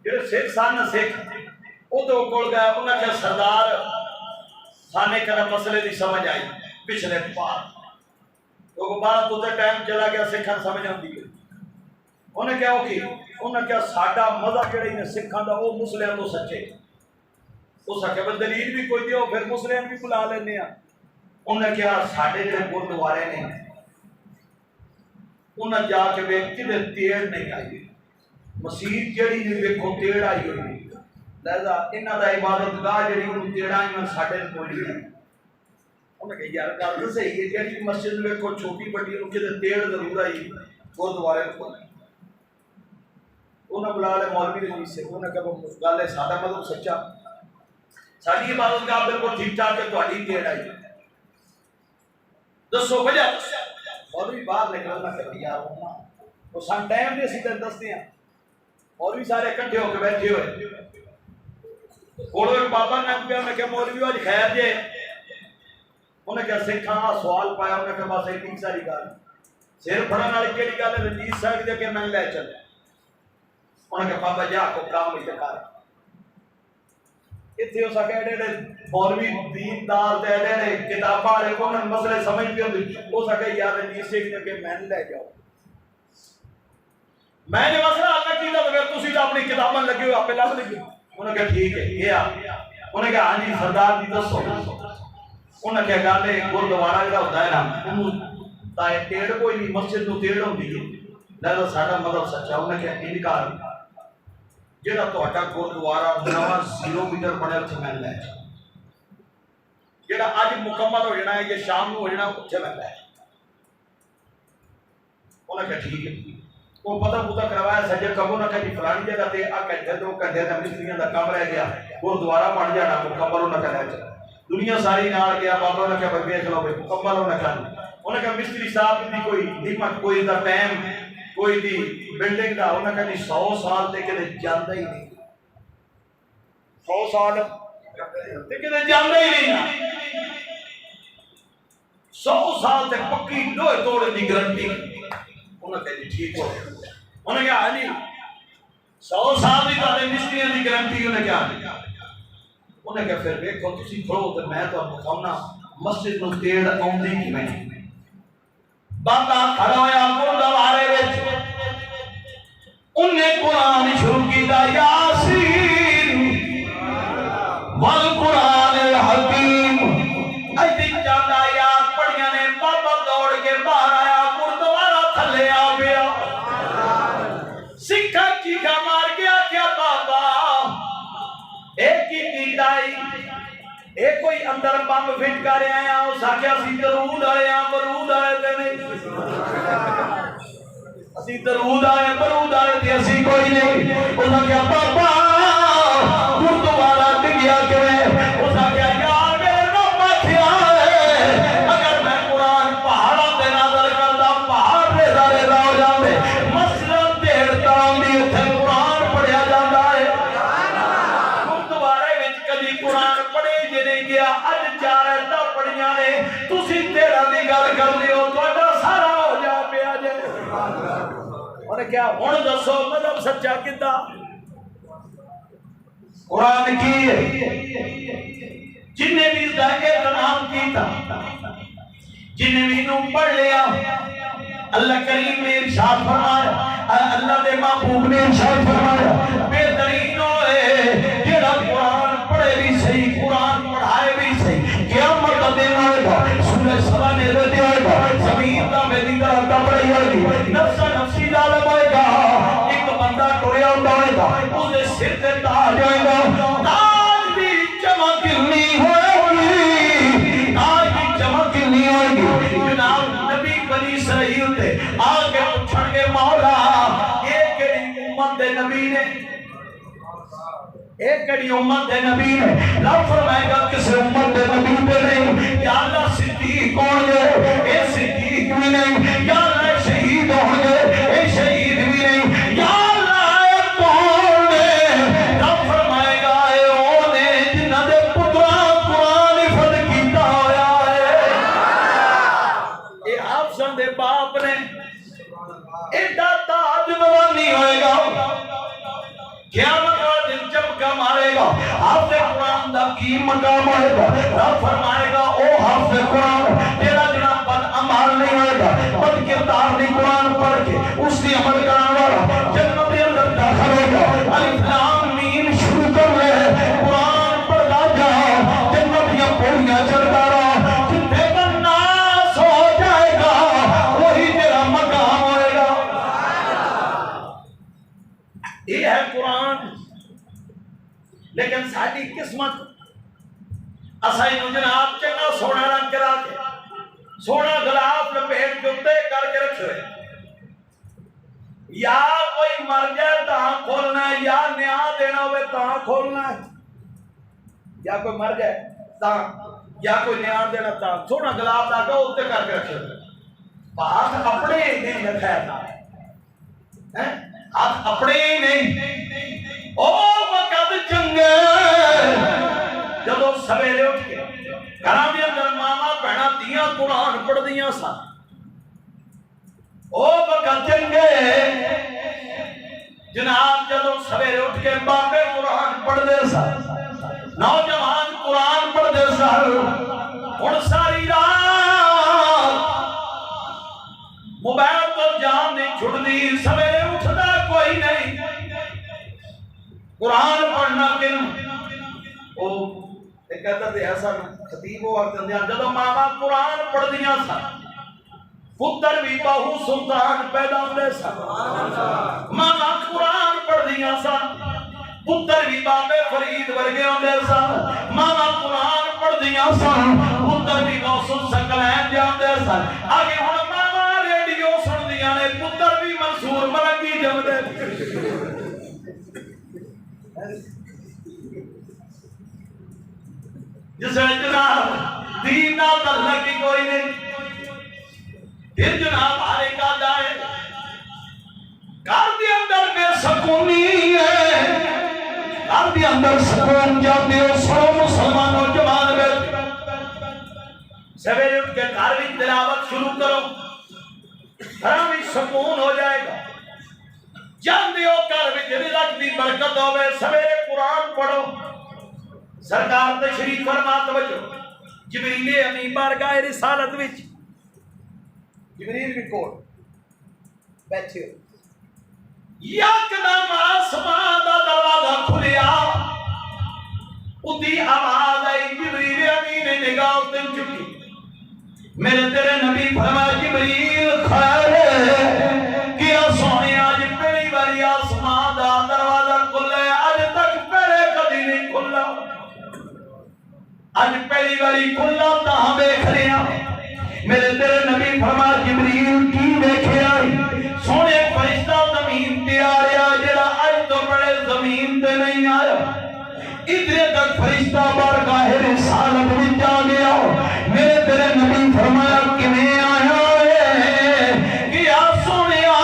جڑے سکھ سن سکھ وہ تو کول گیا، انہاں کیا سردار سانے کا مسئلے دی سمجھ آئی پچھلے پار تو بعد تو ٹائم چلا گیا سکھاں سمجھ آندی ہے۔ انہیں کیا ہو کی انہیں کیا ساڈا مذہب جڑے نے سکھاں دا وہ مسلم تو سچے، اس آخیا بس دلیل بھی کوئی دیو پھر مسلم بھی بلا لینے ہیں۔ انہیں کیا ساڈے جڑے گردوارے نے انہیں جا کے ویکھ کدے تیڑ نہیں آئی، مسیح جڑی نہیں ویکھو تیڑ آئی ہوئی، لہذا انہاں دا عبادت گاہ جڑی انہوں تیڑ آئی میں ساڈے کوئی نہیں۔ انہیں کہا یار گل تو صحیح ہے، جڑی مسجد ویکھو چھوٹی بڑی انہوں کدے تیڑ ضرور آئی گردوارے کو نہیں۔ انہیں بلا لے مولوی رنجیت سنگھ، انہیں کہا گل ہے سادہ مطلب سچا، ساری عبادت گاہ بالکل ٹھیک ٹھاک ہے، تہاڈی تیڑ آئی دسو وجہ۔ مولوی باہر نکلنا کر یار وہ سن ٹائم دے اسی دستے ہیں، مولوی سارے اکٹھے ہو کے بیٹھے ہوئے کوڑو ایک بابا ننگ پیا، انہیں کہا مولوی آج خیر جے، انہیں کہا سکھاں سوال پایا، انہیں کہا بس ایک ساری گل سر پھڑن والی کیڑی گل ہے، رنجیت صاحب دے کے میں لے چل، انہیں کہا بابا جا کو کام ہی کر اتنے ہو سکے ایڈے مولوی دیندار دے ایڈے کتاباں والے کو مسئلے سمجھ بھی ہوندے ہو سکے یار رنجیت سنگھ نے کہ میں لے جاؤ، میں نے مسئلہ حل نہ کیتا تو پھر تسی تو اپنی کتاباں لگے ہوئے آپ لب لگے۔ انہوں نے کہا ٹھیک ہے یہ آ، انہوں نے کہا ہاں جی سردار جی دسو، انہوں نے کہا گل ہے گردوارا جڑا ہوتا ہے نا انہوں تائیں تیڑ کوئی نہیں، مسجد نو تیڑ ہوندی ہے، لہذا ساڈا مذہب سچا۔ انہوں نے کہا انکار جڑا تہاڈا گردوارا 9 کلومیٹر بنے اتنے میں لے جاؤ، جڑا اج مکمل ہو جانا ہے یا شام نو ہو جانا اتنے میں لے جاؤ۔ انہوں نے کہا ٹھیک ہے، وہ پتہ پتہ کروایا سجے کبو نہ کہ فلانی جگہ تے آ گھنٹے 2 گھنٹے کا مستریاں دا کام رہ گیا، گردوارا بن جانا مکمل ہونا کہ لے جاؤ۔ دنیا ساری نال گیا، بابا نے کہا ویکھ لو بھائی مکمل ہونا کہ انہوں نے کہا مستری صاحب دی کوئی ہمت کوئی دا ٹائم کوئی دی بلڈنگ دا، انہوں نے کہا 100 سال تے کدے جاندا ہی نہیں، 100 سال تے کدے جاندا ہی نہیں، 100 سال تے پکی لوہے توڑ دی گارنٹی۔ انہوں نے کہا ٹھیک ہو، انہوں نے کہا ہاں جی 100 سال دی تہاڈے مستریاں دی گارنٹی۔ انہوں نے کہا انہیں کہا پھر ویکھو تسی کھڑو تے میں تانوں دکھاؤنا مسجد نو تیڑ آوندی کیویں۔ بابا کھڑا ہویا گردوارے وچ، انہیں قرآن شروع کیتا یاسین والقرآن الحکیم، ایدی چاہتا یار پڑھیاں نے، بابا دوڑ کے باہر آیا، گردوارا تھلے آ گیا، سکھا چیخا مار گیا کیا بابا ایک ہی کیتائی ایک کوئی اندر بم فٹ کر رہے ہیں، اس آکھیا سی درود آئے ہیں برود آئے تے نہیں، اسی درود آئے برود آئے تے اسی کوئی نہیں۔ اس آکھیا بابا گردوارا ڈگیا کرے، اس آکھیا یار میرے رب آکھیا ہے اگر میں قرآن پہاڑا تے نازل کردا پہاڑ ریزا ریزا ہو جاندے، مسجد تیڑ تاندی اتھے قرآن پڑھیا جاندا ہے۔ گردوارے وچ کدی قرآن پڑھے جے نہیں گیا، اج 4 ایتاں پڑھیاں نے، تسی تیرا دی گل کر لیو تہاڈا سارا ہو جا پیا جے۔ اور کیا ہن دسو مطلب سچا کیتا قرآن کی جن نے بھی اس کا احترام کیتا، جن نے بھی انہوں پڑھ لیا، اللہ کریم نے ارشاد فرمایا، اللہ دے محبوب نے ارشاد فرمایا بہترین ہوئے جڑا قرآن پڑھے بھی صحیح، قرآن پڑھائے بھی صحیح، قیامت کا دن آئے گا، سورہ سبا نے رہتے آئے گا، زمین کا میری طرح کپڑے آئے گی، نفسا نفسی ظالم آئے گا، ایک بندہ ٹوریا ہوئے گا، اسے سر تے تاج آئے گا، تاج بھی چمک نہیں ہوئے گی، تاج بھی چمک نہیں ہوئے گی۔ جناب نبی بنی اسرائیل تھے، آگے پوچھن گے مولا ایک کڑی امت دے نبی نے، ایک کڑی امت دے نبی نے، رب فرمائے گا کسے امت دے نبی پہ نہیں، یا اللہ صدیق کون گے، اے صدیق بھی نہیں، یا اللہ شہید ہوں گے، اے شہید بھی نہیں، یا اللہ قیامت والے دن چمکا مارے گا حافظ قرآن دا کی مقام آئے گا رب فرمائے گا او حافظ قرآن تیرا جناب بد عمال نہیں آئے گا بد کردار نہیں قرآن پڑھ کے اس کی عمل کرنے والا جنت کے اندر داخل ہوگا الف لام میم شروع کر رہے قرآن پڑھتا جا جنت یا پوریاں چڑھتا رہا جتنے کا ناس ہو جائے گا وہی تیرا مقام ہوئے گا یہ ہے قرآن لیکن ساری قسمت اسائی نو جناب چنگا سونا رنگ کرا کے سونا غلاف لپیٹ جوتے کر کے رکھے ہوئے یا کوئی مر جائے تاں کھولنا ہے یا نیا دینا ہوئے تاں کھولنا ہے یا کوئی مر جائے تاں یا کوئی نیا دینا تاں سونا غلاف لاگا ہوتے کر کے رکھے ہوئے ہاتھ اپنے نہیں رکھا ہے ہاتھ اپنے نہیں او وقت چنگے جدو سویرے اٹھ کے گھراں دے اندر ماما بہنا دیاں قرآن پڑھ دیاں سا او وقت چنگے جناب جدو سویرے اٹھ کے بابے قرآن پڑھ دے سا نوجوان قرآن پڑھ دے سا اور ساری رات موبائل پر جان نہیں چھڑ دی سویرے اٹھتا کوئی نہیں قرآن پڑھنا کن او ایک کہتا تھے ایسا خطیب ہوا کرتے ہیں جب ماما قرآن پڑھ دیا سا پتر بھی بہو سلطان پیدا ہوئے سا ماما قرآن پڑھ دیا سا پتر بھی بابے فرید ورگے ہوئے سا ماما قرآن پڑھ دیا سا پتر بھی غوث سکلین جاندے سا آگے ہون ماما ریڈیو سن دیا نے پتر بھی منصور مرنگی جم دے جسے جناب دین نہ کرنے کی کوئی نہیں پھر جناب آرے کا جائے گھر دے اندر میں سکونی ہے گھر دے اندر سکون جاتے ہو سو مسلمانوں جوان بیٹھ سویرے اٹھ کے گھر بھی تلاوت شروع کرو گھر بھی سکون ہو جائے گا جاندے ہو گھر بھی رزق دی برکت ہوئے سویرے قرآن پڑھو سرکار تشریف فرما توجہ جبریل امین بارگاہ رسالت وچ جبریل بھی کول بیٹھے ہو یکدم آسمان دا دروازہ کھلیا اُدھی آواز آئی جبریل امین نے نگاہ اتن چکی میرے تیرے نبی فرمایا جبریل خیر ہے کیا سونے آج پہلی باری آسمان دا دروازہ کھلے آج تک پہلے کبھی نہیں کھلا آج پہلی باری کھلا تاں دیکھ رہا میرے تیرے نبی فرمایا جبریل کی دیکھے آئی سونے فرشتہ زمین تے آیا جڑا اج تو بڑے زمین تے نہیں آیا ادھر تک فرشتہ بارگاہ رسالت وچ آ گیا میرے تیرے نبی فرمایا کیویں آیا ہے کیا سونیا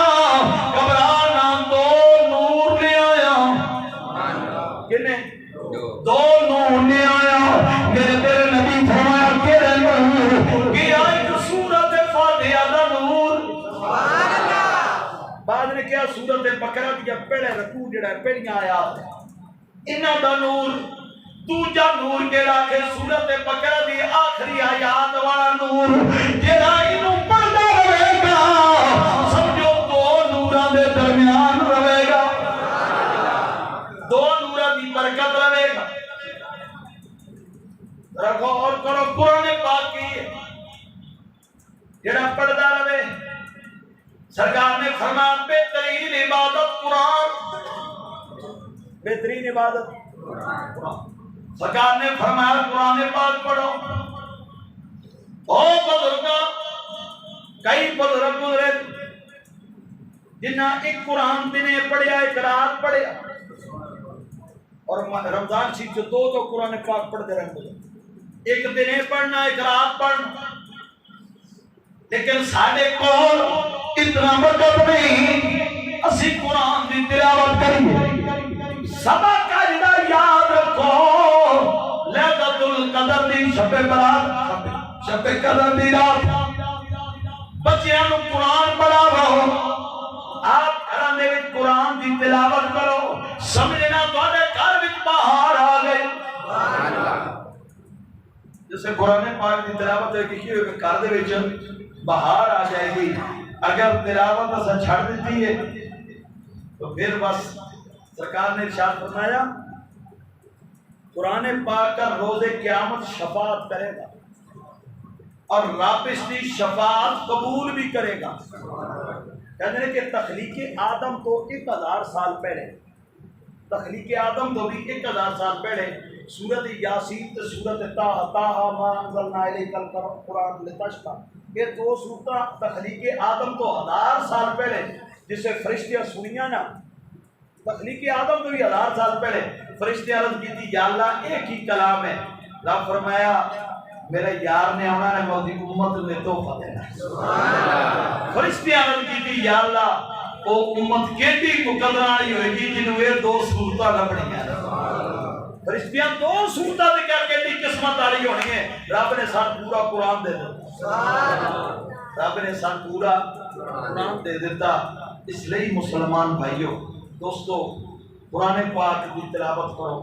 گھبرانا دو نور لے آیا کنے دو نور لے آیا میرے تیرے نبی فرمایا کیڑے نور کیا ایک سورت فاتحہ دا نور سبحان اللہ بعد نے کیا سورت بقرہ دی پہلے رکوع جڑا ہے پہلیاں آیات انہاں دا نور دوجا نور جڑا کہ سورت بقرہ دی آخری آیات والا نور جڑا اینو پڑھدا رہے گا سمجھو دو نوراں دے درمیان رہے گا دو نوراں دی برکت رہے گا رکھو اور کرو قرآن پاک کی جڑا پڑھدا رہے سرکار نے فرمایا بہترین عبادت قرآن بہترین عبادت قرآن سرکار نے فرمایا قرآن پاک پڑھو او بزرگا کئی بزرگ گزرے جنہ ایک قرآن دنے پڑھیا ایک رات پڑھیا اور رمضان شریف جو دو قرآن پاک پڑھتے رہے ایک دنے پڑھنا ایک رات پڑھنا لیکن ساڑھے کول اتنا وقت نہیں اسی قرآن دی تلاوت کریے سبق کا جدا یاد رکھو لیلۃ القدر دی شب برات شب قدر دی رات بچیاں نو قرآن پڑھاؤ آپ گھراں دے وچ قرآن دی تلاوت کرو سمجھنا تواڈے گھر وچ بہار آ گئی جیسے قرآن پاک کی تلاوت ہے کہ گھر دے وچ بہار آ جائے گی اگر تلاوت اساں چھڑ دیتی ہے تو پھر بس سرکار نے ارشاد فرمایا قرآن پاک کا روز قیامت شفاعت کرے گا اور رب اس کی شفاعت قبول بھی کرے گا کہتے ہیں کہ تخلیق آدم تو 1000 سال پہلے تخلیق آدم تو بھی 1000 سال پہلے سورت یاسین تے سورت طٰہٰ ما انزلنا الیک القرآن لتشقیٰ یہ دو سورتاں تخلیق آدم تو 1000 سال پہلے جسے فرشتیاں سنیاں نا تخلیق آدم تو بھی 1000 سال پہلے فرشتے عرض کی تھی یا اللہ ایک ہی کلام ہے رب فرمایا میرے یار نے آنا ہے موتی امت میں تحفہ دینا فرشتے عرض کی تھی یا اللہ وہ امت کیڑی مقدر والی ہوئے گی جنہوں یہ دو صورتاں لبنی ہیں فرشتیاں دو صورتاں دے کر کے قسمت والی ہونی ہے رب نے سان پورا قرآن دے دیتا رب نے سان پورا قرآن دے دیتا اس لیے مسلمان بھائیوں دوستو قرآن پاک کی تلاوت کرو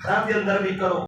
گھر کے اندر بھی کرو